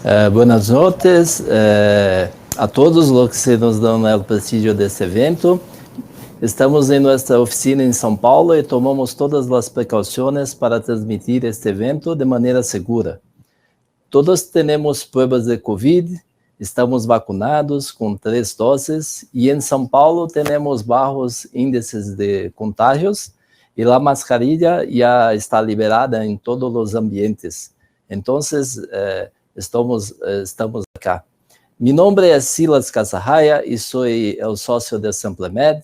Buenas noches a todos los que nos dan el prestigio de este evento. Estamos en nuestra oficina en São Paulo y tomamos todas las precauciones para transmitir este evento de manera segura. Todos tenemos pruebas de COVID, estamos vacunados con 3 dosis y en São Paulo tenemos bajos índices de contagios y la mascarilla ya está liberada en todos los ambientes. Entonces, estamos acá. Mi nombre es Silas Casarraia y soy el socio de Samplemed.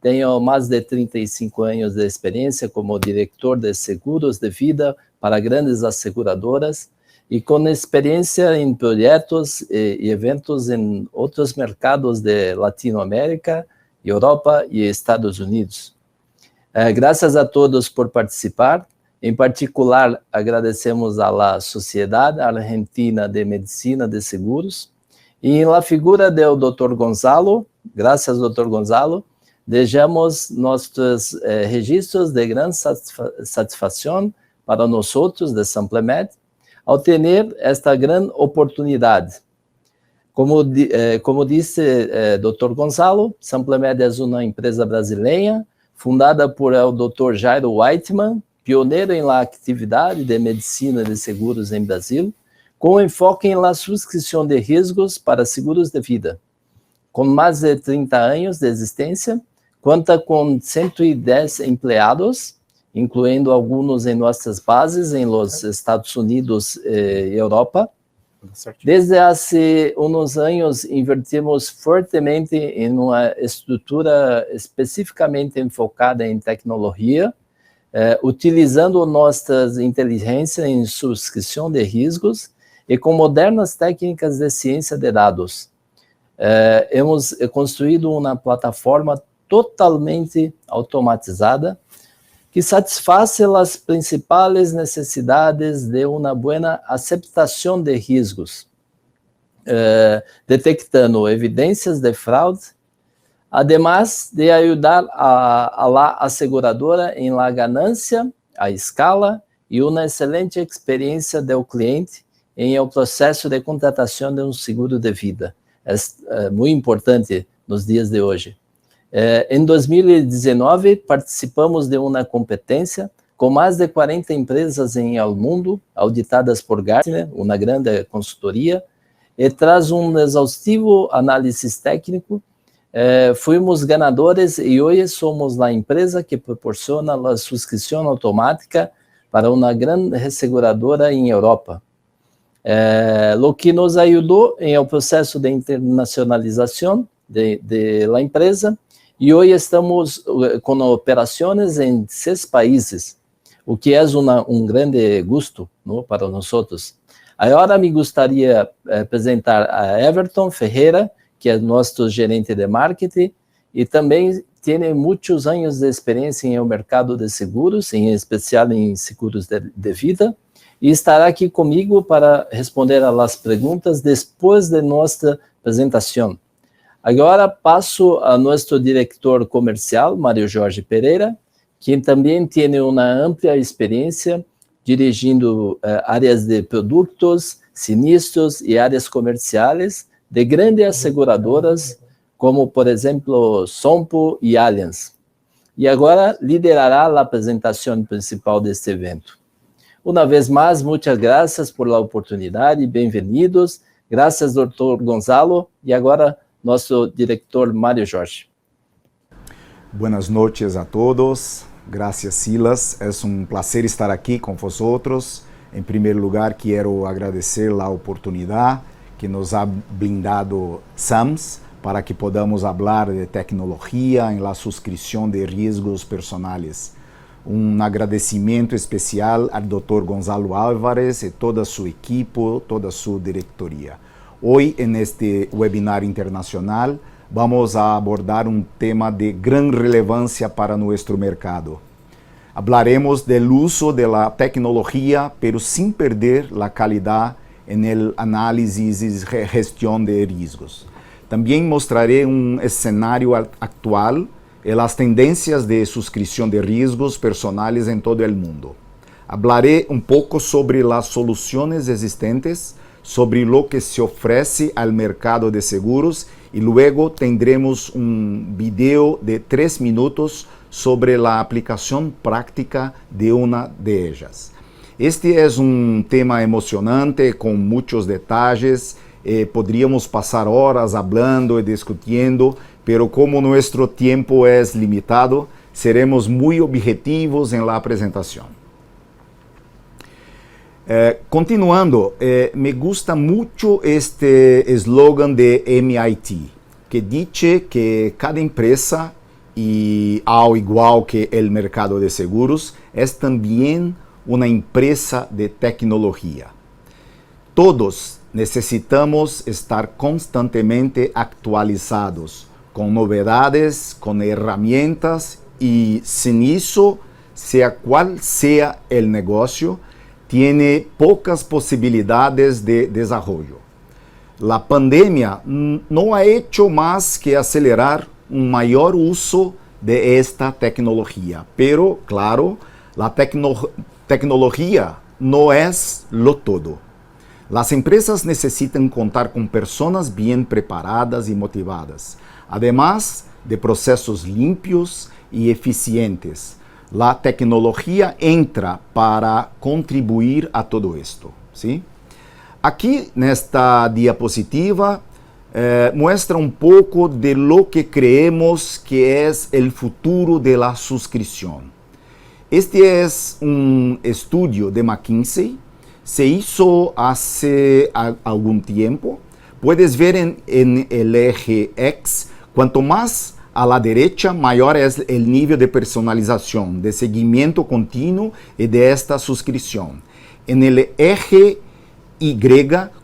Tenho más de 35 años de experiencia como director de seguros de vida para grandes aseguradoras y con experiencia en proyectos y eventos en otros mercados de Latinoamérica, Europa y Estados Unidos. Gracias a todos por participar. Em particular, agradecemos a la Sociedad Argentina de Medicina de Seguros e na figura do Dr. Gonzalo, graças Dr. Gonzalo, deixamos nossos registros de grande satisfação para nós de Samplemed ao ter esta grande oportunidade. Como disse Dr. Gonzalo, Samplemed é uma empresa brasileira fundada por el Dr. Jairo Whiteman, pioneiro em la atividade de medicina de seguros em Brasil, com enfoque em la subscrição de riscos para seguros de vida. Com mais de 30 anos de existência, conta com 110 empregados, incluindo alguns em nossas bases em los Estados Unidos e Europa. Desde há uns anos, invertimos fortemente em uma estrutura especificamente enfocada em tecnologia, utilizando nossas inteligências em subscrição de riscos e com modernas técnicas de ciência de dados. Hemos construído uma plataforma totalmente automatizada que satisfaz as principais necessidades de uma boa aceitação de riscos, detectando evidências de fraude, además de ayudar a la aseguradora en la ganancia a escala y una excelente experiencia del cliente en el proceso de contratación de un seguro de vida. Es muy importante nos días de hoy. En 2019, participamos de una competencia con más de 40 empresas en el mundo, auditadas por Gartner, una grande consultoría, y tras un exhaustivo análisis técnico, fuimos ganadores e hoje somos a empresa que proporciona a subscrição automática para uma grande asseguradora em Europa. Lo que nos ajudou em o processo de internacionalização de la empresa e hoje estamos com operações em 6 países, o que é grande gosto, ¿no?, para nós. Agora me gostaria de apresentar a Everton Ferreira, que é nosso gerente de marketing e também tem muitos anos de experiência no mercado de seguros, em especial em seguros de vida, e estará aqui comigo para responder às perguntas depois de nossa apresentação. Agora passo a nosso diretor comercial, Mário Jorge Pereira, quem também tem uma ampla experiência dirigindo áreas de produtos, sinistros e áreas comerciais de grandes aseguradoras, como, por exemplo, Sompo e Allianz. E agora liderará a apresentação principal deste evento. Uma vez mais, muitas graças por la oportunidade e bem-vindos. Graças, Dr. Gonzalo. E agora, nosso diretor Mário Jorge. Buenas noches a todos. Gracias, Silas. É prazer estar aqui com vosotros. Em primeiro lugar, quero agradecer a oportunidade que nos ha blindado SAMS para que podamos falar de tecnologia em la suscrição de riscos personales. Agradecimento especial ao Dr. Gonzalo Álvarez e toda sua equipe, toda sua diretoria. Hoje, neste webinar internacional, vamos a abordar tema de grande relevância para nosso mercado. Hablaremos do uso da tecnologia, pero sem perder a qualidade en el análisis y gestión de riesgos. También mostraré un escenario actual y las tendencias de suscripción de riesgos personales en todo el mundo. Hablaré un poco sobre las soluciones existentes sobre lo que se ofrece al mercado de seguros y luego tendremos un video de 3 minutos sobre la aplicación práctica de una de ellas. Este es un tema emocionante con muchos detalles. Podríamos pasar horas hablando y discutiendo, pero como nuestro tiempo es limitado, seremos muy objetivos en la presentación. Continuando, me gusta mucho este eslogan de MIT, que dice que cada empresa, y al igual que el mercado de seguros, es también una empresa de tecnología. Todos necesitamos estar constantemente actualizados, con novedades, con herramientas, y sin eso, sea cual sea el negocio, tiene pocas posibilidades de desarrollo. La pandemia no ha hecho más que acelerar un mayor uso de esta tecnología, pero claro, la tecnología no es lo todo. Las empresas necesitan contar con personas bien preparadas y motivadas, además de procesos limpios y eficientes. La tecnología entra para contribuir a todo esto, ¿sí? Aquí, nesta diapositiva, muestra un poco de lo que creemos que es el futuro de la suscripción. Este es un estudio de McKinsey, se hizo hace algún tiempo. Puedes ver en el eje X, cuanto más a la derecha, mayor es el nivel de personalización, de seguimiento continuo y de esta suscripción. En el eje Y,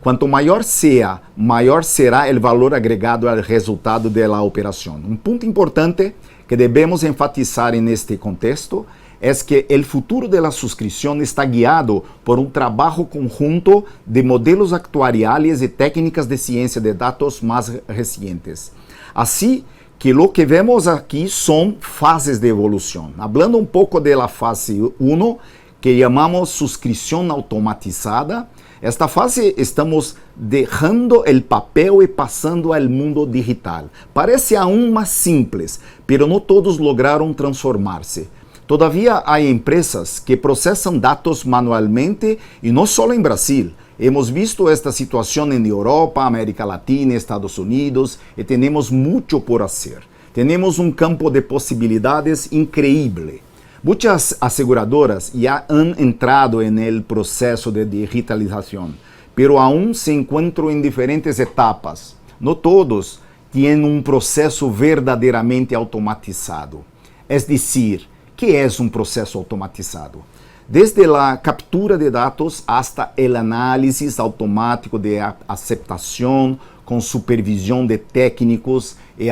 cuanto mayor sea, mayor será el valor agregado al resultado de la operación. Un punto importante que debemos enfatizar en este contexto es que el futuro de la suscripción está guiado por un trabajo conjunto de modelos actuariales y técnicas de ciencia de datos más recientes. Así que lo que vemos aquí son fases de evolución. Hablando un poco de la fase 1, que llamamos suscripción automatizada, esta fase estamos dejando el papel y pasando al mundo digital. Parece aún más simples, pero no todos lograron transformarse. Todavía hay empresas que procesan datos manualmente y no solo en Brasil. Hemos visto esta situación en Europa, América Latina, Estados Unidos y tenemos mucho por hacer. Tenemos un campo de posibilidades increíble. Muchas aseguradoras ya han entrado en el proceso de digitalización, pero aún se encuentran en diferentes etapas. No todos tienen un proceso verdaderamente automatizado. Es decir, ¿qué es un proceso automatizado? Desde la captura de datos hasta el análisis automático de aceptación con supervisión de técnicos y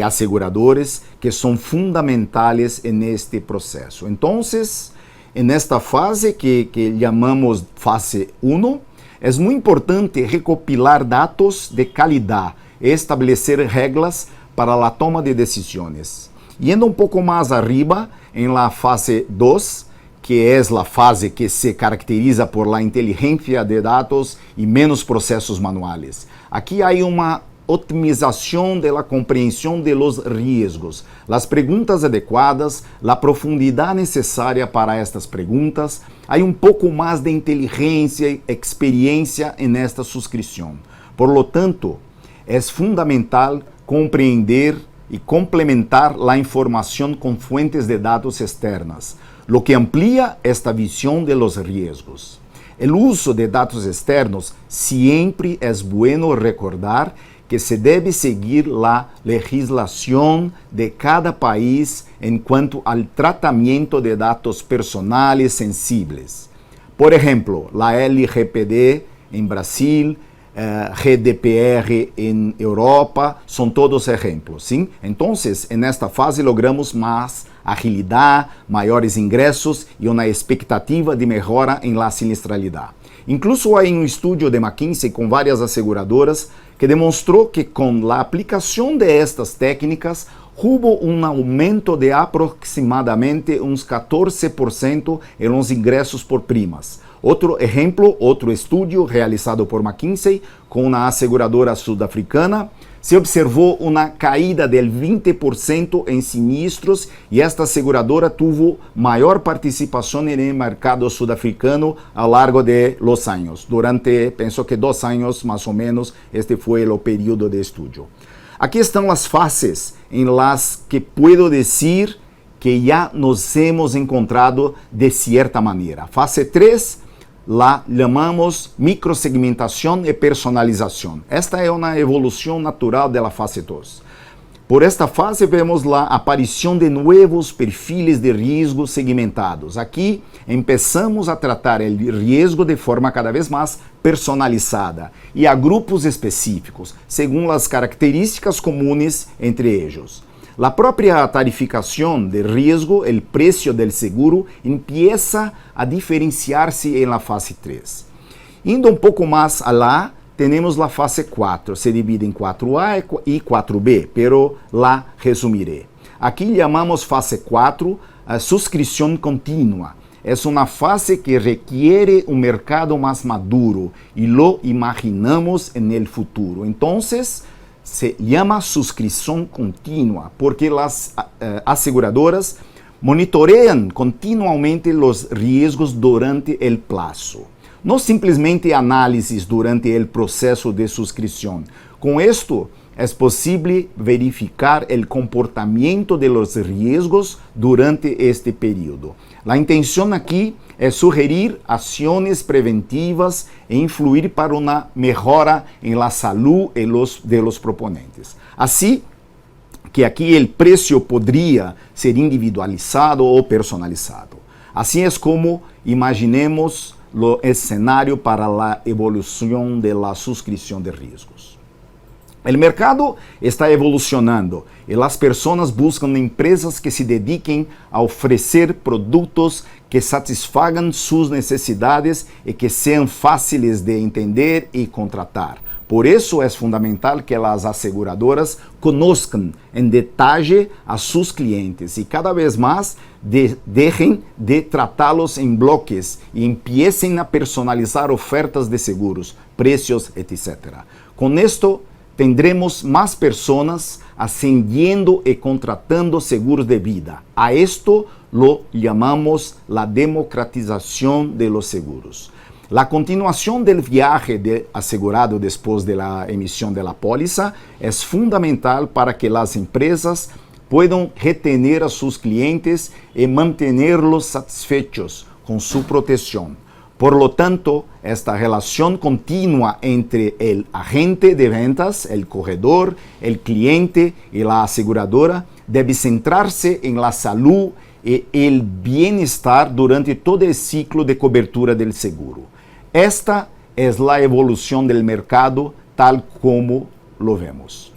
aseguradores que son fundamentales en este proceso. Entonces, en esta fase que llamamos fase 1, es muy importante recopilar datos de calidad y establecer reglas para la toma de decisiones. Yendo un poco más arriba, en la fase 2, que es la fase que se caracteriza por la inteligencia de datos y menos procesos manuales. Aquí hay una optimización de la comprensión de los riesgos, las preguntas adecuadas, la profundidad necesaria para estas preguntas. Hay un poco más de inteligencia y experiencia en esta suscripción. Por lo tanto, es fundamental comprender y complementar la información con fuentes de datos externas, lo que amplía esta visión de los riesgos. El uso de datos externos siempre es bueno recordar que se debe seguir la legislación de cada país en cuanto al tratamiento de datos personales sensibles. Por ejemplo, la LGPD en Brasil, GDPR en Europa, son todos ejemplos, ¿sí? Entonces, en esta fase logramos más agilidad, mayores ingresos y una expectativa de mejora en la siniestralidad. Incluso hay un estudio de McKinsey con varias aseguradoras que demostró que con la aplicación de estas técnicas hubo un aumento de aproximadamente uns 14% en los ingresos por primas. Outro exemplo, outro estudo realizado por McKinsey com uma aseguradora sudafricana, se observou uma caída del 20% em sinistros e esta aseguradora teve maior participação no mercado sudafricano ao largo de los anos. Durante, penso que 2 anos mais ou menos, este foi o período de estudo. Aqui estão as fases em las que puedo dizer que já nos hemos encontrado de certa maneira. Fase 3, la chamamos microsegmentação e personalização. Esta é uma evolução natural da fase 2. Por esta fase, vemos a aparição de novos perfis de risco segmentados. Aqui, começamos a tratar o risco de forma cada vez mais personalizada e a grupos específicos, segundo as características comuns entre eles. La própria tarificação de risco, o preço del seguro, empieza a diferenciar-se na fase 3. Indo um pouco mais alá, temos a fase 4, se divide em 4A e 4B, pero la resumiré. Aqui chamamos fase 4 a subscrição contínua. É uma fase que requiere um mercado mais maduro e lo imaginamos no futuro. Então, se chama suscrição contínua, porque as aseguradoras monitoreiam continuamente os riscos durante o prazo. Não simplesmente análises durante o processo de suscrição. Com isto, é possível verificar o comportamento de los riscos durante este período. A intenção aqui é sugerir ações preventivas e influir para uma melhora em la salud de los proponentes. Assim que aqui o preço poderia ser individualizado ou personalizado. Assim é como imaginemos o cenário para a evolução da subscrição de riscos. O mercado está evolucionando e as pessoas buscam empresas que se dediquem a oferecer produtos que satisfagam suas necessidades e que sejam fáceis de entender e contratar. Por isso é fundamental que as aseguradoras conozcam em detalhe a seus clientes e cada vez mais deixem de tratá-los em bloques e empiecem a personalizar ofertas de seguros, preços, etc. Com isto, tendremos más personas ascendiendo y contratando seguros de vida. A esto lo llamamos la democratización de los seguros. La continuación del viaje de asegurado después de la emisión de la póliza es fundamental para que las empresas puedan retener a sus clientes y mantenerlos satisfechos con su protección. Por lo tanto, esta relación continua entre el agente de ventas, el corredor, el cliente y la aseguradora debe centrarse en la salud y el bienestar durante todo el ciclo de cobertura del seguro. Esta es la evolución del mercado tal como lo vemos.